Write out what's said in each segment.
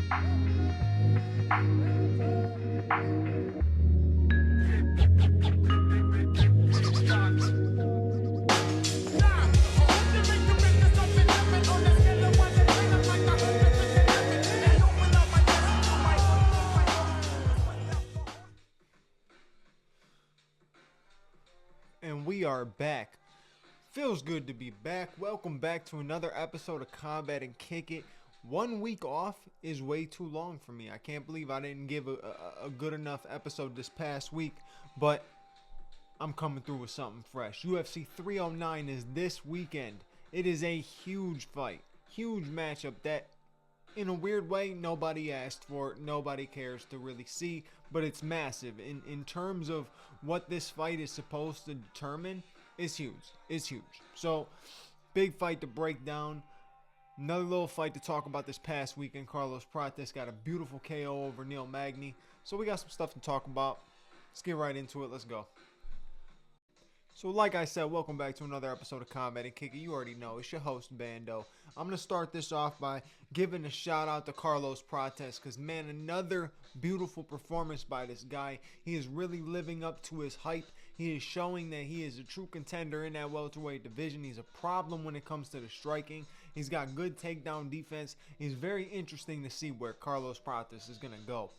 And we are back. Feels good to be back. Welcome back to another episode of Combat and Kick It. 1 week off is way too long for me. I can't believe I didn't give a good enough episode this past week, but I'm coming through with something fresh. UFC 309 is this weekend. It is a huge fight, huge matchup that, in a weird way, nobody asked for, nobody cares to really see, but it's massive. In terms of what this fight is supposed to determine, it's huge. It's huge. So, big fight to break down. Another little fight to talk about this past weekend. Carlos Prates got a beautiful KO over Neil Magny. So we got some stuff to talk about. Let's get right into it. Let's go. So like I said, welcome back to another episode of Combat and Kick It. You already know, it's your host, Bando. I'm going to start this off by giving a shout out to Carlos Prates, because man, another beautiful performance by this guy. He is really living up to his hype. He is showing that he is a true contender in that welterweight division. He's a problem when it comes to the striking. He's got good takedown defense. He's very interesting to see where Carlos Prates is going to go.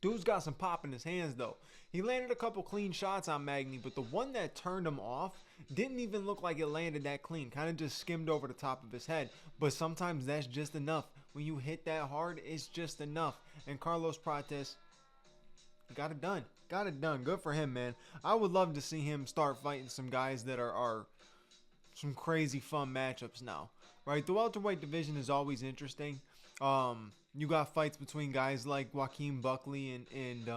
Dude's got some pop in his hands though. He landed a couple clean shots on Magny, but the one that turned him off didn't even look like it landed that clean. Kind of just skimmed over the top of his head. But sometimes that's just enough. When you hit that hard, it's just enough. And Carlos Prates got it done. Got it done. Good for him, man. I would love to see him start fighting some guys that are some crazy fun matchups now. Right? The welterweight division is always interesting. You got fights between guys like Joaquin Buckley and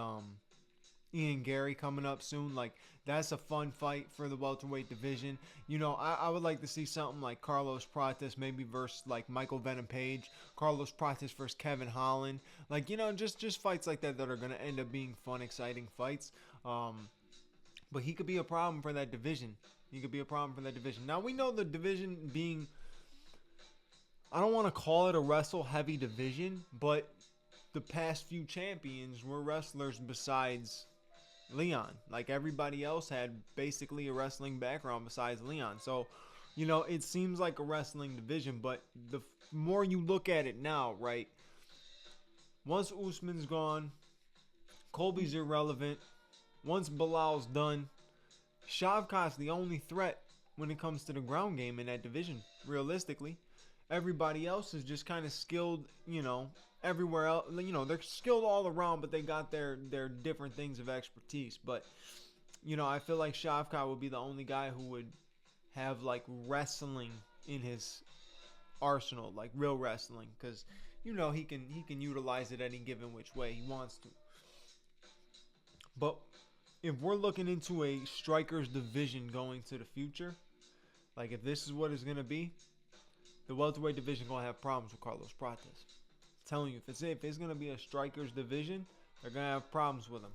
Ian Gary coming up soon. Like, that's a fun fight for the welterweight division. You know, I would like to see something like Carlos Prates maybe versus like Michael Venom Page, Carlos Prates versus Kevin Holland. Like, you know, just fights like that are going to end up being fun, exciting fights. But he could be a problem for that division. He could be a problem for that division. Now, we know the division being, I don't want to call it a wrestle-heavy division, but the past few champions were wrestlers besides Leon. Like, everybody else had basically a wrestling background besides Leon. So, you know, it seems like a wrestling division, but the more you look at it now, right, once Usman's gone, Colby's irrelevant. Once Bilal's done, Shavkat's the only threat when it comes to the ground game in that division, realistically. Everybody else is just kind of skilled, you know, everywhere else. You know, they're skilled all around, but they got their different things of expertise. But, you know, I feel like Shavkat would be the only guy who would have, like, wrestling in his arsenal, like real wrestling. Because, you know, he can utilize it any given which way he wants to. But if we're looking into a strikers division going to the future, like if this is what it's going to be, the welterweight division gonna have problems with Carlos Prates. I'm telling you, if it's gonna be a strikers division, they're gonna have problems with him.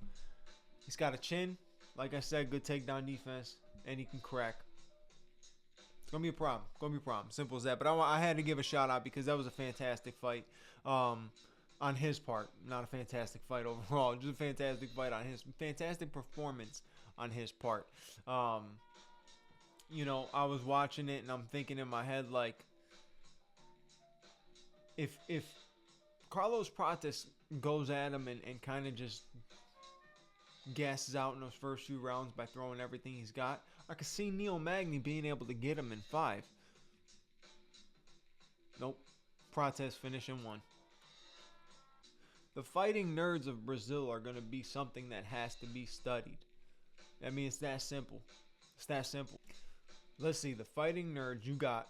He's got a chin, like I said, good takedown defense, and he can crack. It's gonna be a problem. Simple as that. But I had to give a shout out because that was a fantastic fight on his part. Not a fantastic fight overall, just a fantastic fight on his fantastic performance on his part. You know, I was watching it and I'm thinking in my head like, If Carlos Prates goes at him and kind of just gasses out in those first few rounds by throwing everything he's got, I could see Neil Magny being able to get him in 5. Nope. Prates finishing 1. The fighting nerds of Brazil are going to be something that has to be studied. I mean, it's that simple. It's that simple. Let's see. The fighting nerds, you got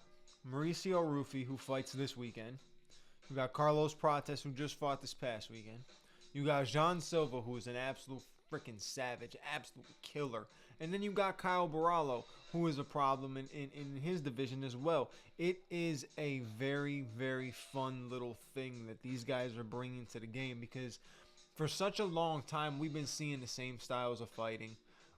Mauricio Rufy, who fights this weekend. You got Carlos Prates, who just fought this past weekend. You got Jean Silva, who is an absolute freaking savage, absolute killer. And then you got Kyle Barallo, who is a problem in his division as well. It is a very, very fun little thing that these guys are bringing to the game, because for such a long time, we've been seeing the same styles of fighting.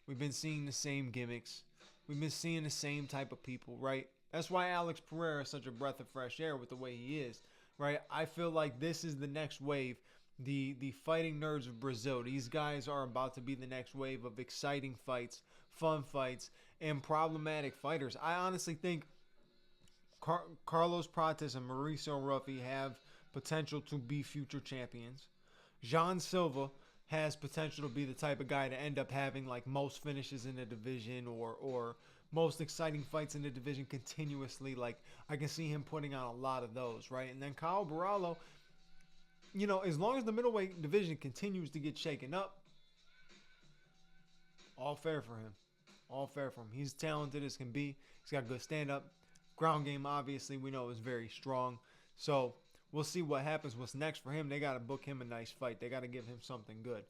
We've been seeing the same gimmicks. We've been seeing the same type of people, right? That's why Alex Pereira is such a breath of fresh air with the way he is. right? I feel like this is the next wave. The fighting nerds of Brazil. These guys are about to be the next wave of exciting fights, fun fights, and problematic fighters. I honestly think Carlos Prates and Mauricio Ruffi have potential to be future champions. Jean Silva has potential to be the type of guy to end up having like most finishes in the division or most exciting fights in the division continuously. Like I can see him putting on a lot of those, right? And then Kyle Barallo, as long as the middleweight division continues to get shaken up, all fair for him. All fair for him. He's talented as can be. He's got good stand-up. Ground game, obviously, we know is very strong. So we'll see what happens. What's next for him? They got to book him a nice fight. They got to give him something good.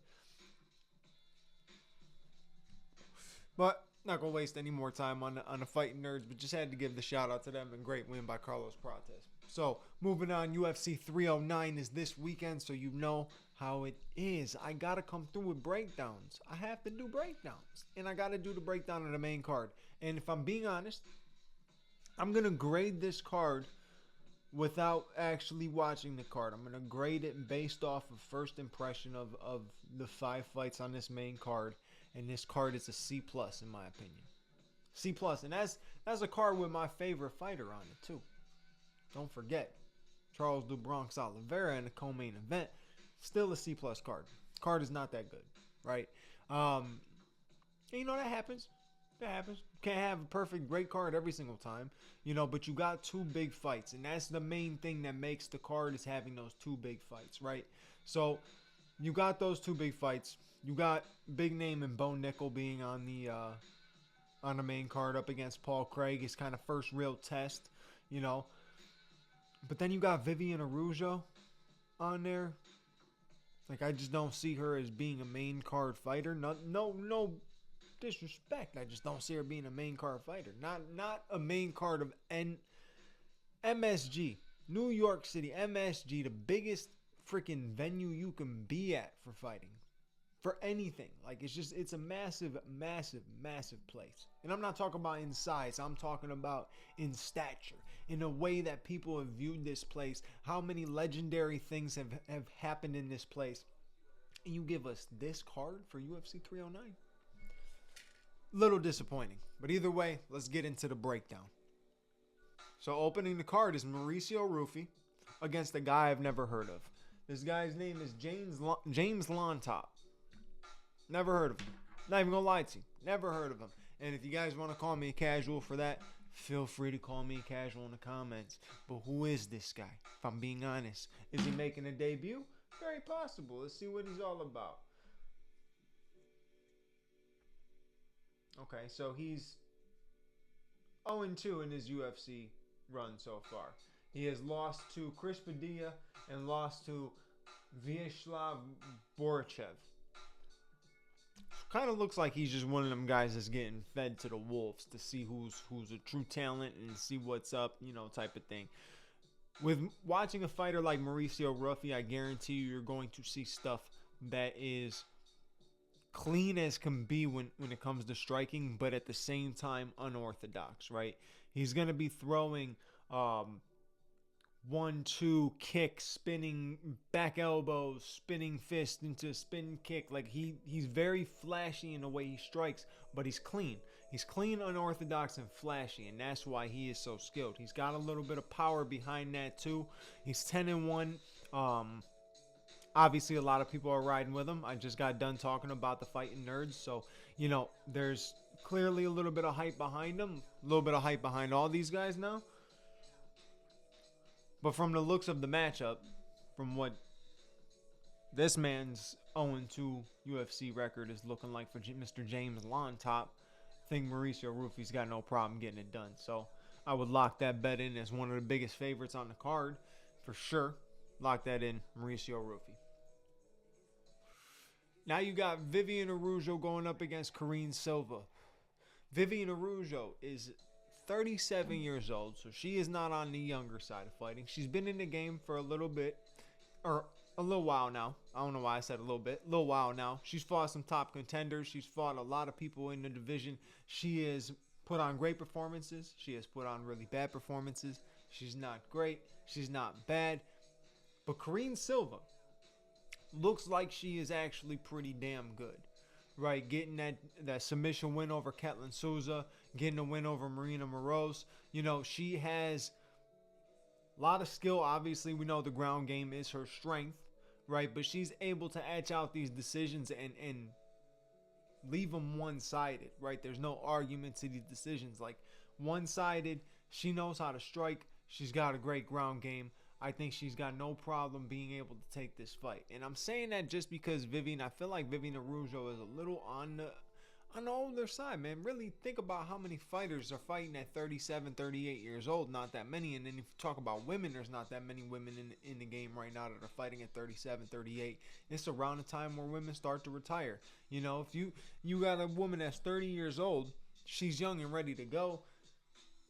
But not going to waste any more time on the fighting nerds, but just had to give the shout out to them, and great win by Carlos Prates. So moving on, UFC 309 is this weekend, so you know how it is. I got to come through with breakdowns. I have to do breakdowns, and I got to do the breakdown of the main card. And if I'm being honest, I'm going to grade this card without actually watching the card. I'm going to grade it based off of first impression of the 5 fights on this main card. And this card is a C+ in my opinion. C+. And that's a card with my favorite fighter on it too. Don't forget. Charles do Bronx Oliveira in the co-main event. Still a C+ card. Card is not that good. Right? And that happens. That happens. You can't have a perfect great card every single time, but you got 2 big fights, and that's the main thing that makes the card is having those 2 big fights, right? So you got those 2 big fights. You got big name and Bo Nickel being on the main card up against Paul Craig, his kind of first real test, But then you got Vivian Araujo on there. Like I just don't see her as being a main card fighter. No disrespect. I just don't see her being a main card fighter. Not a main card of MSG. New York City, MSG, the biggest freaking venue you can be at for fighting. For anything. Like it's a massive, massive, massive place. And I'm not talking about in size. I'm talking about in stature. In a way that people have viewed this place. How many legendary things have happened in this place. And you give us this card for UFC 309? Little disappointing. But either way, let's get into the breakdown. So opening the card is Mauricio Ruffi against a guy I've never heard of. This guy's name is James Lontop. Never heard of him. Not even gonna lie to you. Never heard of him. And if you guys want to call me casual for that, feel free to call me casual in the comments. But who is this guy? If I'm being honest. Is he making a debut? Very possible. Let's see what he's all about. Okay, so he's 0-2 in his UFC run so far. He has lost to Chris Padilla and lost to Vyacheslav Borachev. Kind of looks like he's just one of them guys that's getting fed to the wolves to see who's a true talent and see what's up, type of thing. With watching a fighter like Mauricio Ruffi, I guarantee you're going to see stuff that is clean as can be when it comes to striking, but at the same time unorthodox, right? He's going to be throwing 1-2 kick, spinning back elbows, spinning fist into spin kick. Like he's very flashy in the way he strikes, but he's clean. He's clean, unorthodox, and flashy, and that's why he is so skilled. He's got a little bit of power behind that too. He's 10-1. Obviously, a lot of people are riding with him. I just got done talking about the fighting nerds, so there's clearly a little bit of hype behind him. A little bit of hype behind all these guys now. But from the looks of the matchup, from what this man's 0-2 UFC record is looking like for Mr. James Lontop, I think Mauricio Ruffi's got no problem getting it done. So I would lock that bet in as one of the biggest favorites on the card for sure. Lock that in, Mauricio Ruffi. Now you got Vivian Araujo going up against Karine Silva. Vivian Araujo is 37 years old, so she is not on the younger side of fighting. She's been in the game for a little bit, or a little while now. I don't know why I said a little bit. A little while now. She's fought some top contenders. She's fought a lot of people in the division. She has put on great performances. She has put on really bad performances. She's not great. She's not bad. But Karine Silva looks like she is actually pretty damn good, right? Getting that submission win over Ketlin Souza, getting a win over Marina Moroz. You know, she has a lot of skill. Obviously, we know the ground game is her strength, right? But she's able to etch out these decisions and leave them one-sided, right? There's no argument to these decisions. Like, one-sided, she knows how to strike. She's got a great ground game. I think she's got no problem being able to take this fight. And I'm saying that just because I feel like Vivian Araujo is a little on the older side, man. Really think about how many fighters are fighting at 37, 38 years old. Not that many. And then if you talk about women, there's not that many women in the game right now that are fighting at 37, 38. It's around the time where women start to retire. You know, if you got a woman that's 30 years old, she's young and ready to go,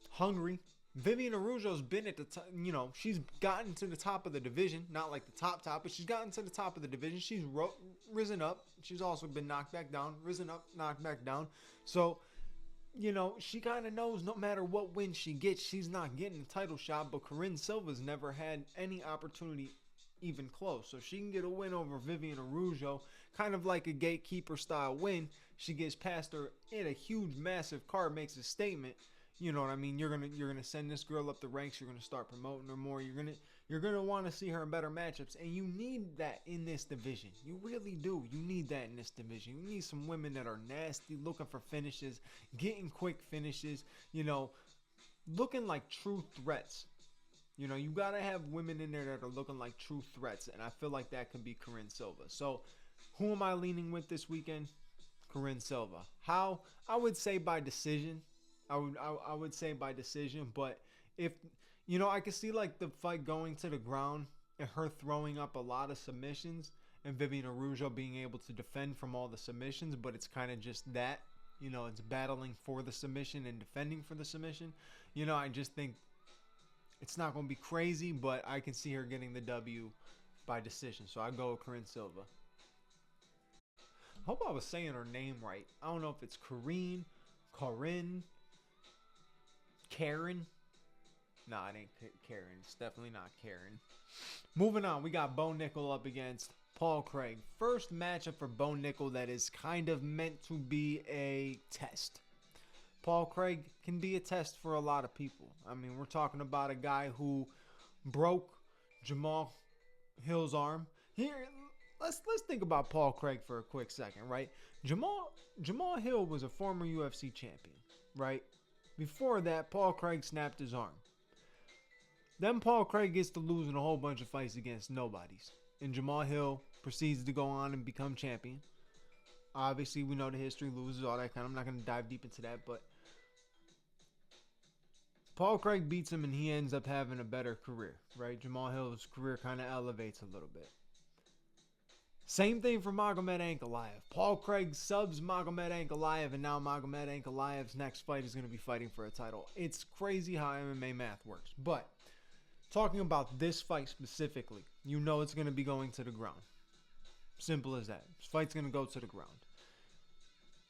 hungry. Vivian Araujo's been at the top, you know, she's gotten to the top of the division, not like the top, but she's gotten to the top of the division. She's risen up. She's also been knocked back down, risen up, knocked back down. So, you know, she kind of knows no matter what win she gets, she's not getting a title shot. But Karine Silva's never had any opportunity even close. So she can get a win over Vivian Araujo, kind of like a gatekeeper style win. She gets past her in a huge, massive card, makes a statement. You know what I mean? You're gonna send this girl up the ranks. You're gonna start promoting her more. You're gonna want to see her in better matchups, and you need that in this division. You really do. You need that in this division. You need some women that are nasty, looking for finishes, getting quick finishes. You know, looking like true threats. You know, you gotta have women in there that are looking like true threats, and I feel like that could be Karine Silva. So, who am I leaning with this weekend? Karine Silva. How? I would say by decision. I would say by decision, but if, you know, I could see like the fight going to the ground and her throwing up a lot of submissions and Vivian Araujo being able to defend from all the submissions, but it's kind of just that, you know, it's battling for the submission and defending for the submission. You know, I just think it's not going to be crazy, but I can see her getting the W by decision. So I go with Karine Silva. I hope I was saying her name right. I don't know if it's Corinne, Karen. Nah, it ain't Karen. It's definitely not Karen. Moving on, we got Bo Nickel up against Paul Craig. First matchup for Bo Nickel that is kind of meant to be a test. Paul Craig can be a test for a lot of people. I mean, we're talking about a guy who broke Jamal Hill's arm. Here, let's think about Paul Craig for a quick second, right? Jamal Hill was a former UFC champion, right? Before that, Paul Craig snapped his arm. Then Paul Craig gets to losing a whole bunch of fights against nobodies. And Jamal Hill proceeds to go on and become champion. Obviously, we know the history, loses, all that kind of. I'm not going to dive deep into that, but Paul Craig beats him and he ends up having a better career, right? Jamal Hill's career kind of elevates a little bit. Same thing for Magomed Ankalaev. Paul Craig subs Magomed Ankalaev, and now Magomed Ankalaev's next fight is going to be fighting for a title. It's crazy how MMA math works. But talking about this fight specifically, you know it's going to be going to the ground. Simple as that. This fight's going to go to the ground.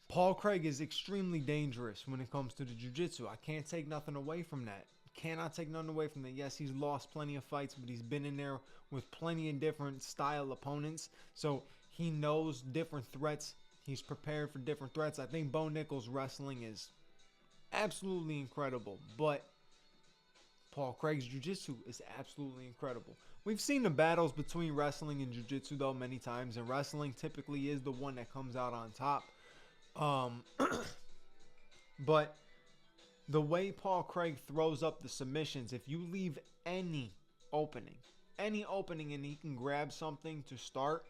Paul Craig is extremely dangerous when it comes to the jiu-jitsu. I can't take nothing away from that. Cannot take nothing away from that. Yes, he's lost plenty of fights, but he's been in there with plenty of different style opponents. So he knows different threats. He's prepared for different threats. I think Bo Nickel's wrestling is absolutely incredible, but Paul Craig's jiu-jitsu is absolutely incredible. We've seen the battles between wrestling and jiu-jitsu though many times, and wrestling typically is the one that comes out on top. But the way Paul Craig throws up the submissions, if you leave any opening and he can grab something to start,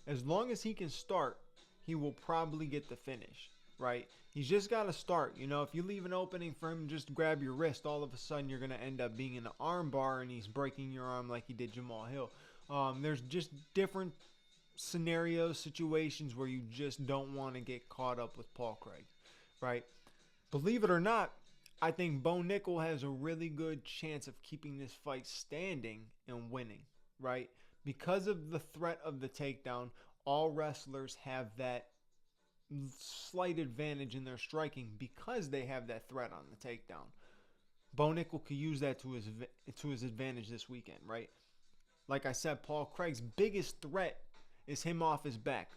as long as he can start, he will probably get the finish, right? He's just got to start. You know, if you leave an opening for him, just grab your wrist, all of a sudden you're going to end up being in an arm bar and he's breaking your arm like he did Jamal Hill. There's just different scenarios, situations where you just don't want to get caught up with Paul Craig, right? Believe it or not, I think Bo Nickel has a really good chance of keeping this fight standing and winning, right? Because of the threat of the takedown, all wrestlers have that slight advantage in their striking because they have that threat on the takedown. Bo Nickel could use that to his advantage this weekend, right? like I said, Paul Craig's biggest threat is him off his back,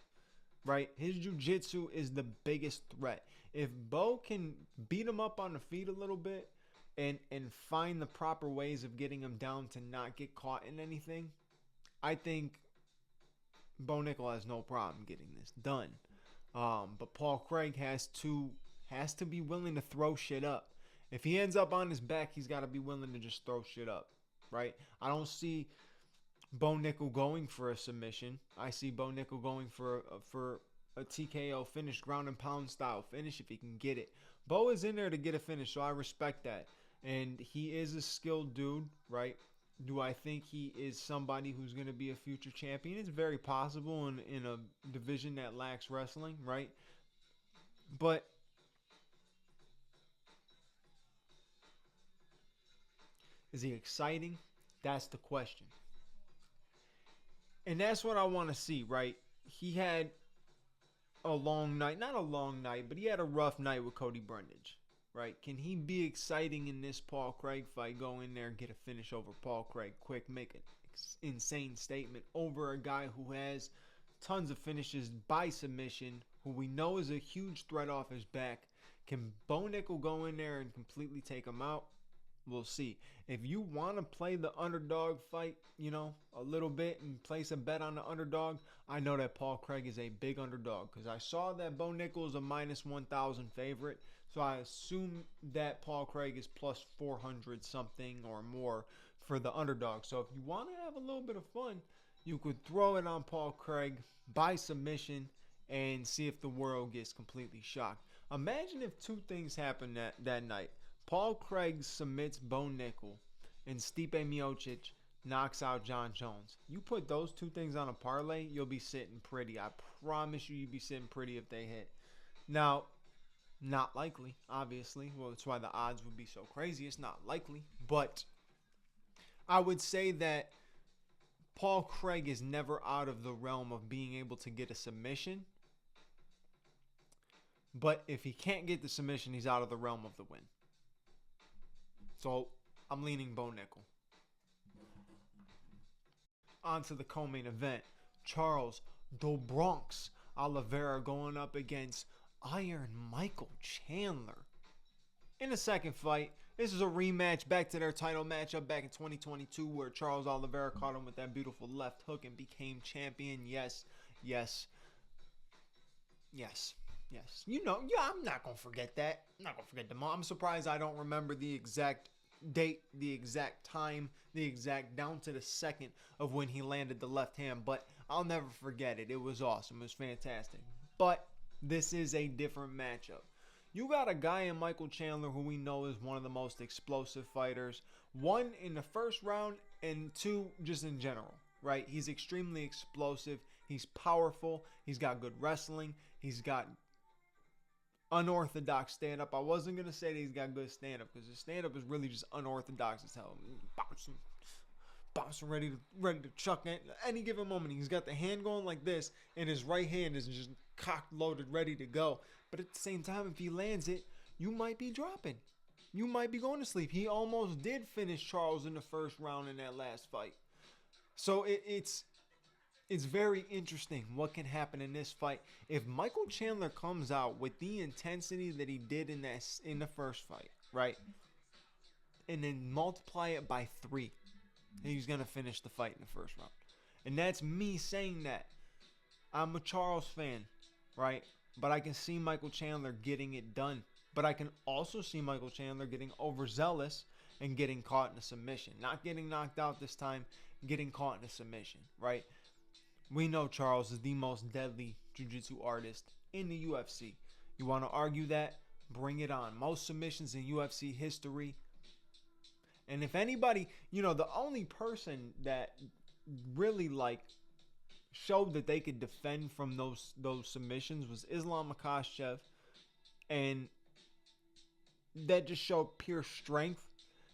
right? His jiu-jitsu is the biggest threat. If Bo can beat him up on the feet a little bit and find the proper ways of getting him down to not get caught in anything, I think Bo Nickal has no problem getting this done. But Paul Craig has to be willing to throw shit up. If he ends up on his back, he's got to be willing to just throw shit up, right? I don't see Bo Nickal going for a submission. I see Bo Nickal going for a TKO finish, ground and pound style finish if he can get it. Bo is in there to get a finish, so I respect that. And he is a skilled dude, right? Do I think he is somebody who's going to be a future champion? It's very possible in a division that lacks wrestling, right? But is he exciting? That's the question. And that's what I want to see, right? He had a long night. Not a long night, but he had a rough night with Cody Brundage, right? Can he be exciting in this Paul Craig fight? Go in there and get a finish over Paul Craig quick, make an insane statement over a guy who has tons of finishes by submission, who we know is a huge threat off his back. Can Bo Nickal go in there and completely take him out? We'll see. If you want to play the underdog fight, a little bit and place a bet on the underdog, I know that Paul Craig is a big underdog because I saw that Bo Nickal is a minus 1,000 favorite. So I assume that Paul Craig is plus 400 something or more for the underdog. So if you want to have a little bit of fun, you could throw it on Paul Craig by submission and see if the world gets completely shocked. Imagine if two things happen that night. Paul Craig submits Bo Nickal and Stipe Miocic knocks out Jon Jones. You put those two things on a parlay, you'll be sitting pretty. I promise you'll be sitting pretty if they hit. Now, not likely, obviously. Well, that's why the odds would be so crazy. It's not likely. But I would say that Paul Craig is never out of the realm of being able to get a submission. But if he can't get the submission, he's out of the realm of the win. So I'm leaning Bo Nickal. On to the co-main event. Charles "The Bronx" Oliveira going up against Iron Michael Chandler. In the second fight, this is a rematch back to their title matchup back in 2022 where Charles Oliveira caught him with that beautiful left hook and became champion. Yes. I'm not going to forget that. I'm not going to forget them all. I'm surprised I don't remember the exact date, the exact time, the exact down to the second of when he landed the left hand, but I'll never forget it. It was awesome. It was fantastic. But this is a different matchup. You got a guy in Michael Chandler who we know is one of the most explosive fighters. One, in the first round, and two, just in general, right? He's extremely explosive. He's powerful. He's got good wrestling. He's got unorthodox stand-up. I wasn't going to say that he's got good stand-up because his stand-up is really just unorthodox as hell. Bouncing, ready to chuck at any given moment. He's got the hand going like this, and his right hand is just cocked, loaded, ready to go. But at the same time, if he lands it, you might be dropping. You might be going to sleep. He almost did finish Charles in the first round in that last fight. So it's very interesting what can happen in this fight. If Michael Chandler comes out with the intensity that he did in the first fight, right? And then multiply it by 3. He's going to finish the fight in the first round. And that's me saying that. I'm a Charles fan, right? But I can see Michael Chandler getting it done. But I can also see Michael Chandler getting overzealous and getting caught in a submission. Not getting knocked out this time, getting caught in a submission, right? We know Charles is the most deadly jiu-jitsu artist in the UFC. You want to argue that? Bring it on. Most submissions in UFC history. And if anybody, the only person that really showed that they could defend from those submissions was Islam Makhachev, and that just showed pure strength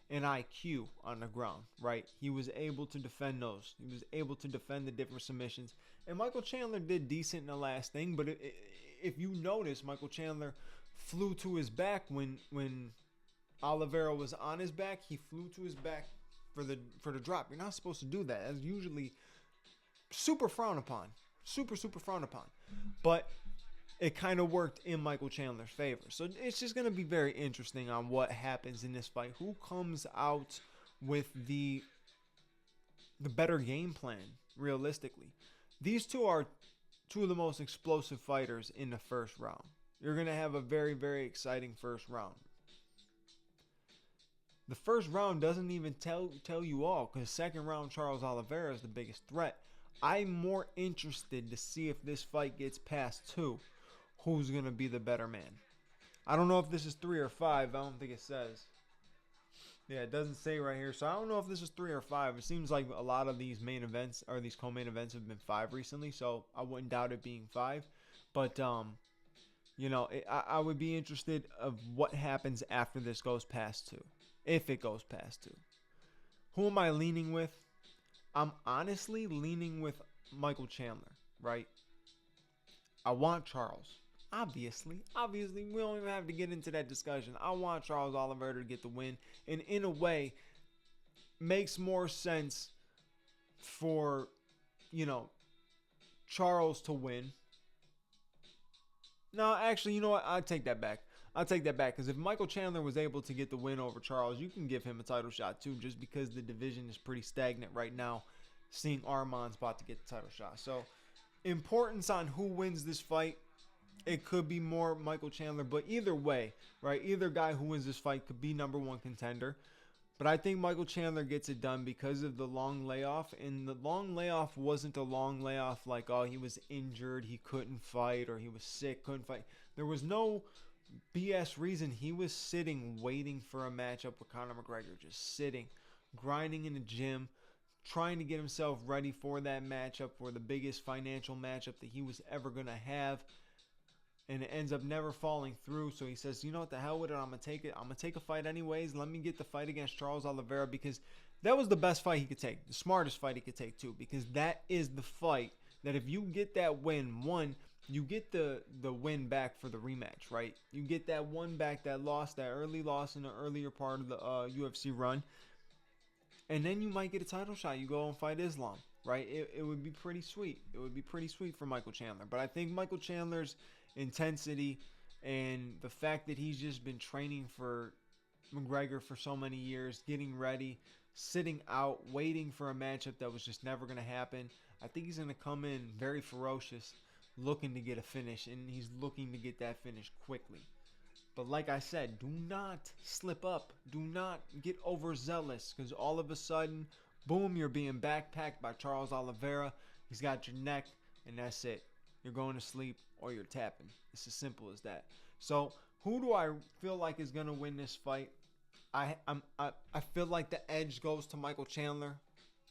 and IQ on the ground, right? He was able to defend those. He was able to defend the different submissions. And Michael Chandler did decent in the last thing, but if you notice, Michael Chandler flew to his back when Oliveira was on his back. He flew to his back for the drop. You're not supposed to do that. That's usually super frowned upon. Super frowned upon. But it kind of worked in Michael Chandler's favor. So it's just going to be very interesting on what happens in this fight. Who comes out with the better game plan, realistically. These two are two of the most explosive fighters in the first round. You're going to have a very, very exciting first round. The first round doesn't even tell you all, because second round, Charles Oliveira is the biggest threat. I'm more interested to see if this fight gets past 2. Who's going to be the better man? I don't know if this is 3 or 5. I don't think it says. Yeah, it doesn't say right here. So I don't know if this is 3 or 5. It seems like a lot of these main events or these co-main events have been 5 recently. So I wouldn't doubt it being 5. But, you know, I would be interested of what happens after this goes past 2. If it goes past 2. Who am I leaning with? I'm honestly leaning with Michael Chandler, right? I want Charles. Obviously, we don't even have to get into that discussion. I want Charles Oliveira to get the win. And in a way, makes more sense for, you know, Charles to win. No, actually, you know what? I'll take that back. Because if Michael Chandler was able to get the win over Charles, you can give him a title shot too, just because the division is pretty stagnant right now, seeing Arman's about to get the title shot. So, importance on who wins this fight, it could be more Michael Chandler, but either way, right? Either guy who wins this fight could be number 1 contender. But I think Michael Chandler gets it done because of the long layoff. And the long layoff wasn't a long layoff like, oh, he was injured, he couldn't fight, or he was sick, couldn't fight. There was no BS reason. He was sitting, waiting for a matchup with Conor McGregor. Just sitting, grinding in the gym, trying to get himself ready for that matchup, for the biggest financial matchup that he was ever going to have. And it ends up never falling through. So he says, you know what, the hell with it. I'm going to take it. I'm going to take a fight anyways. Let me get the fight against Charles Oliveira, because that was the best fight he could take. The smartest fight he could take too. Because that is the fight that if you get that win, one, you get the win back for the rematch, right? You get that one back, that early loss in the earlier part of the UFC run. And then you might get a title shot. You go and fight Islam, right? It would be pretty sweet. It would be pretty sweet for Michael Chandler. But I think Michael Chandler's intensity and the fact that he's just been training for McGregor for so many years, getting ready, sitting out, waiting for a matchup that was just never going to happen. I think he's going to come in very ferocious, looking to get a finish, and he's looking to get that finish quickly. But like I said, do not slip up. Do not get overzealous, because all of a sudden, boom, you're being backpacked by Charles Oliveira. He's got your neck, and that's it. You're going to sleep or you're tapping. It's as simple as that. So who do I feel like is going to win this fight? I feel like the edge goes to Michael Chandler.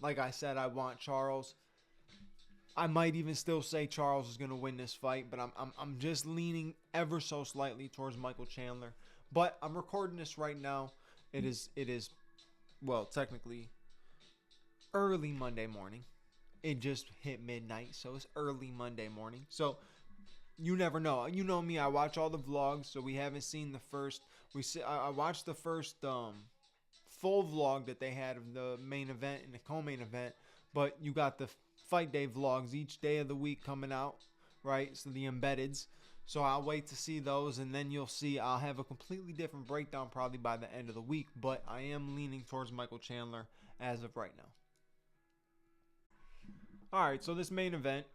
Like I said, I want Charles. I might even still say Charles is going to win this fight, but I'm just leaning ever so slightly towards Michael Chandler. But I'm recording this right now. It is well, technically early Monday morning. It just hit midnight, so it's early Monday morning. So you never know. You know me, I watch all the vlogs, so we haven't seen the first. I watched the first full vlog that they had of the main event and the co-main event, but you got the fight day vlogs each day of the week coming out, right? So the embeddeds. So I'll wait to see those, and then you'll see I'll have a completely different breakdown probably by the end of the week, but I am leaning towards Michael Chandler as of right now. All right, so this main event,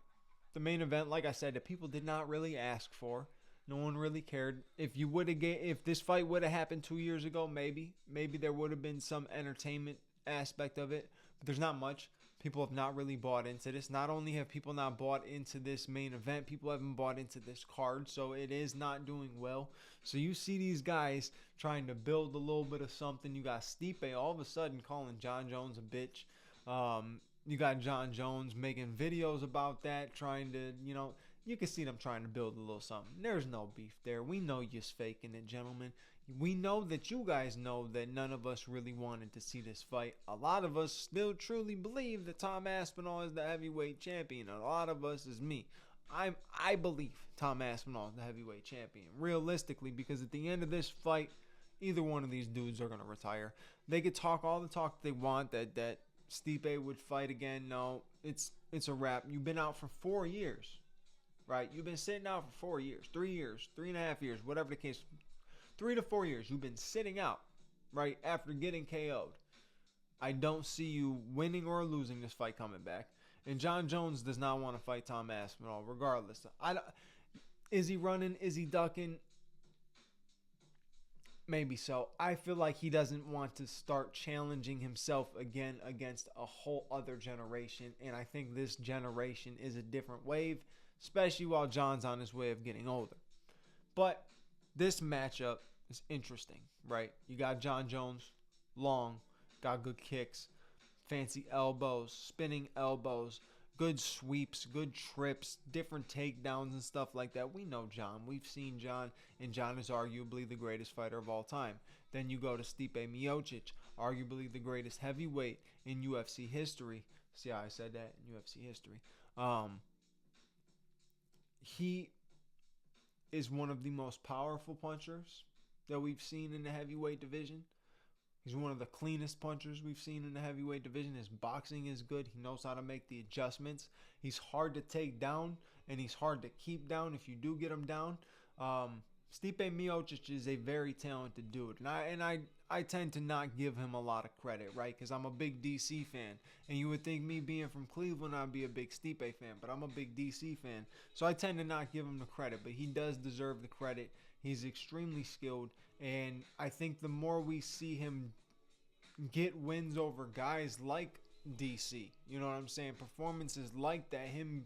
the main event, like I said, that people did not really ask for. No one really cared. If this fight would have happened 2 years ago, maybe there would have been some entertainment aspect of it, but there's not much. People have not really bought into this. Not only have people not bought into this main event, people haven't bought into this card, so it is not doing well. So you see these guys trying to build a little bit of something. You got Stipe all of a sudden calling Jon Jones a bitch. You got Jon Jones making videos about that, trying to, you can see them trying to build a little something. There's no beef there. We know you're faking it, gentlemen. We know that you guys know that none of us really wanted to see this fight. A lot of us still truly believe that Tom Aspinall is the heavyweight champion. A lot of us is me. I believe Tom Aspinall is the heavyweight champion, realistically, because at the end of this fight, either one of these dudes are going to retire. They could talk all the talk they want that Stipe would fight again. No, it's a wrap. You've been out for 4 years, right? You've been sitting out for 4 years, 3 years, 3.5 years, whatever the case. 3 to 4 years. You've been sitting out, right, after getting KO'd. I don't see you winning or losing this fight coming back. And Jon Jones does not want to fight Tom Aspinall, regardless. Is he running? Is he ducking? Maybe so. I feel like he doesn't want to start challenging himself again against a whole other generation. And I think this generation is a different wave, especially while John's on his way of getting older. But this matchup is interesting, right? You got Jon Jones, long, got good kicks, fancy elbows, spinning elbows, good sweeps, good trips, different takedowns and stuff like that. We know Jon. We've seen Jon, and Jon is arguably the greatest fighter of all time. Then you go to Stipe Miocic, arguably the greatest heavyweight in UFC history. See how I said that? In UFC history. He is one of the most powerful punchers that we've seen in the heavyweight division. He's one of the cleanest punchers we've seen in the heavyweight division. His boxing is good. He knows how to make the adjustments. He's hard to take down, and he's hard to keep down if you do get him down. Stipe Miocic is a very talented dude, and I tend to not give him a lot of credit, right? Because I'm a big DC fan, and you would think me being from Cleveland, I'd be a big Stipe fan, but I'm a big DC fan, so I tend to not give him the credit, but he does deserve the credit. He's extremely skilled, and I think the more we see him get wins over guys like DC, you know what I'm saying, performances like that, him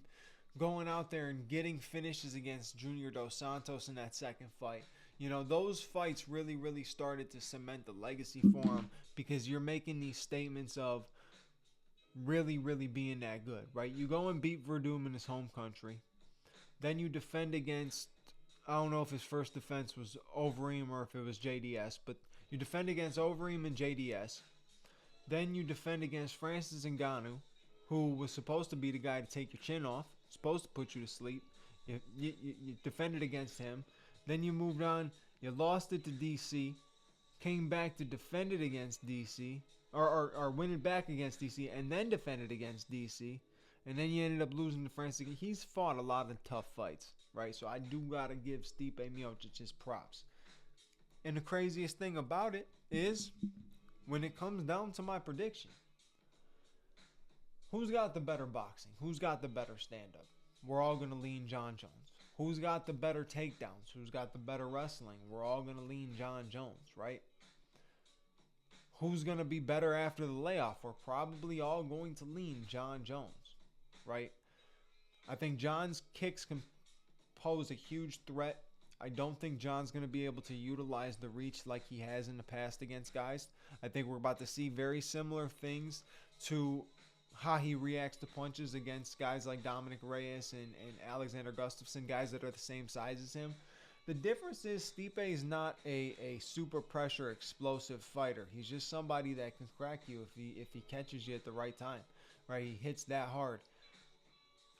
going out there and getting finishes against Junior Dos Santos in that second fight, you know, those fights really, really started to cement the legacy for him, because you're making these statements of really, really being that good, right? You go and beat Verdum in his home country, then you defend against, I don't know if his first defense was Overeem or if it was JDS, but you defend against Overeem and JDS. Then you defend against Francis Ngannou, who was supposed to be the guy to take your chin off, supposed to put you to sleep. You defended against him. Then you moved on. You lost it to DC. Came back to defend it against DC. Or win it back against DC. And then defended against DC. And then you ended up losing to Francis. He's fought a lot of tough fights, right? So I do got to give Stipe Miocic his props. And the craziest thing about it is, when it comes down to my prediction, who's got the better boxing? Who's got the better stand-up? We're all going to lean Jon Jones. Who's got the better takedowns? Who's got the better wrestling? We're all going to lean Jon Jones, right? Who's going to be better after the layoff? We're probably all going to lean Jon Jones, right? I think Jon's kicks can pose a huge threat. I don't think Jon's going to be able to utilize the reach like he has in the past against guys. I think we're about to see very similar things to how he reacts to punches against guys like Dominic Reyes and Alexander Gustafsson, guys that are the same size as him. The difference is Stipe is not a super pressure explosive fighter. He's just somebody that can crack you if he catches you at the right time, right? He hits that hard.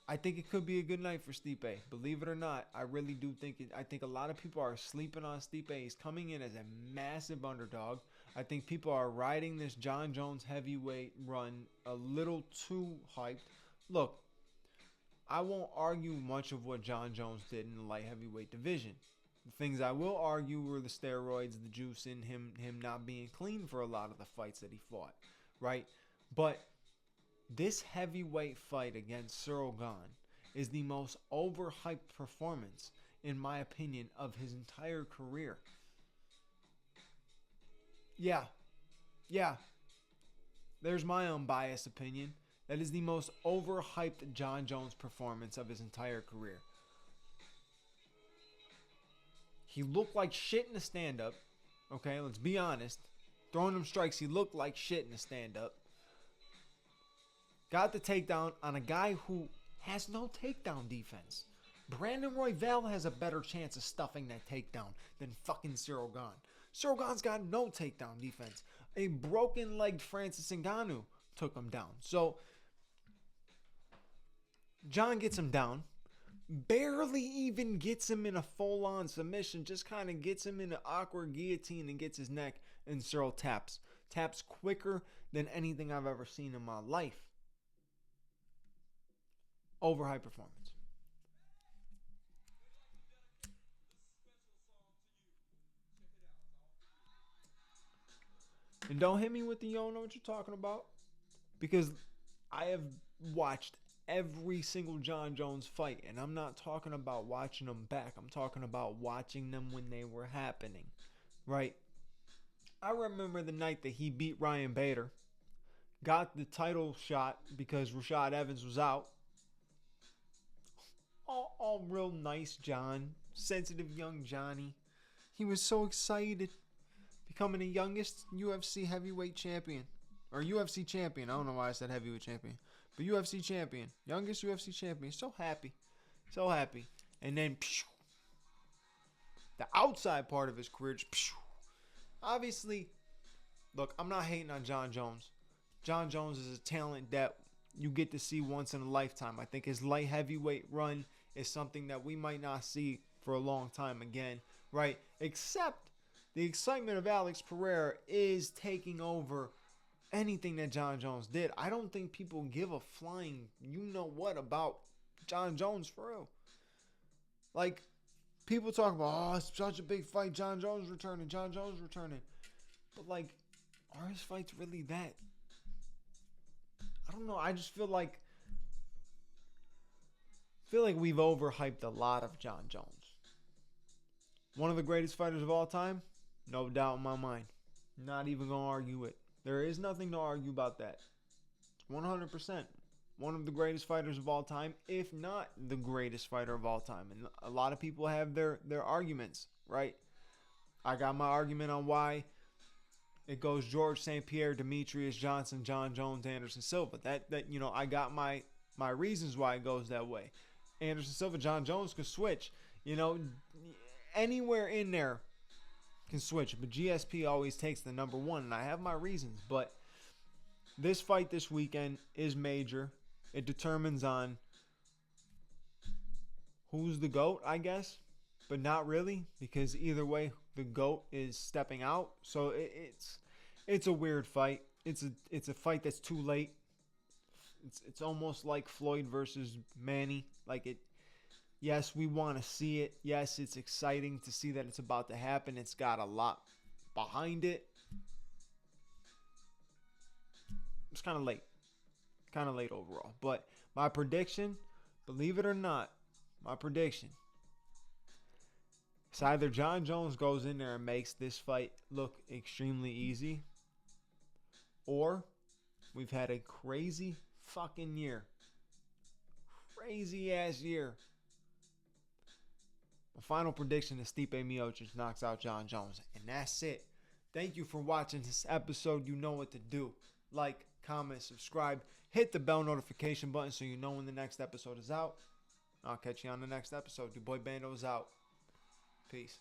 I think it could be a good night for Stipe. Believe it or not, I really do think it. I think a lot of people are sleeping on Stipe. He's coming in as a massive underdog. I think people are riding this Jon Jones heavyweight run a little too hyped. Look, I won't argue much of what Jon Jones did in the light heavyweight division. The things I will argue were the steroids, the juice in him not being clean for a lot of the fights that he fought, right? But this heavyweight fight against Cyril Gane is the most overhyped performance, in my opinion, of his entire career. Yeah. There's my unbiased opinion. That is the most overhyped Jon Jones performance of his entire career. He looked like shit in the stand-up. Okay, let's be honest. Throwing them strikes, he looked like shit in the stand-up. Got the takedown on a guy who has no takedown defense. Brandon Royval has a better chance of stuffing that takedown than fucking Cyril Gane. Cyril Gane's got no takedown defense. A broken-legged Francis Ngannou took him down. So, Jon gets him down. barely even gets him in a full-on submission, just kind of gets him in an awkward guillotine and gets his neck, and Searle taps quicker than anything I've ever seen in my life. Overhyped performance. And don't hit me with the you don't know what you're talking about, because I have watched every single Jon Jones fight, and I'm not talking about watching them back. I'm talking about watching them when they were happening, right? I remember the night that he beat Ryan Bader, got the title shot because Rashad Evans was out. All real nice John, sensitive young Johnny. He was so excited, becoming the youngest UFC heavyweight champion. Or UFC champion. I don't know why I said heavyweight champion. But UFC champion. Youngest UFC champion. So happy. So happy. And then, the outside part of his career, obviously, look, I'm not hating on Jon Jones. Jon Jones is a talent that you get to see once in a lifetime. I think his light heavyweight run is something that we might not see for a long time again, right? Except the excitement of Alex Pereira is taking over anything that Jon Jones did. I don't think people give a flying you-know-what about Jon Jones for real. Like, people talk about, oh, it's such a big fight. Jon Jones returning. But, like, are his fights really that? I don't know. I just feel like we've overhyped a lot of Jon Jones. One of the greatest fighters of all time? No doubt in my mind. Not even going to argue it. There is nothing to argue about that. 100%. One of the greatest fighters of all time, if not the greatest fighter of all time. And a lot of people have their arguments, right? I got my argument on why it goes George St. Pierre, Demetrius Johnson, Jon Jones, Anderson Silva. That I got my reasons why it goes that way. Anderson Silva, Jon Jones could switch. Anywhere in there can switch. But GSP always takes the number one, and I have my reasons. But this fight this weekend is major. It determines on who's the GOAT, I guess. But not really, because either way, the GOAT is stepping out. So it's a weird fight. It's a fight that's too late. It's almost like Floyd versus Manny. Yes, we want to see it. Yes, it's exciting to see that it's about to happen. It's got a lot behind it. It's kind of late. Kind of late overall. But my prediction, believe it or not, it's either Jon Jones goes in there and makes this fight look extremely easy, or we've had a crazy fucking year. Crazy ass year. My final prediction is Stipe Miocic knocks out Jon Jones. And that's it. Thank you for watching this episode. You know what to do. Like, comment, subscribe. Hit the bell notification button so you know when the next episode is out. I'll catch you on the next episode. Your boy Bando's out. Peace.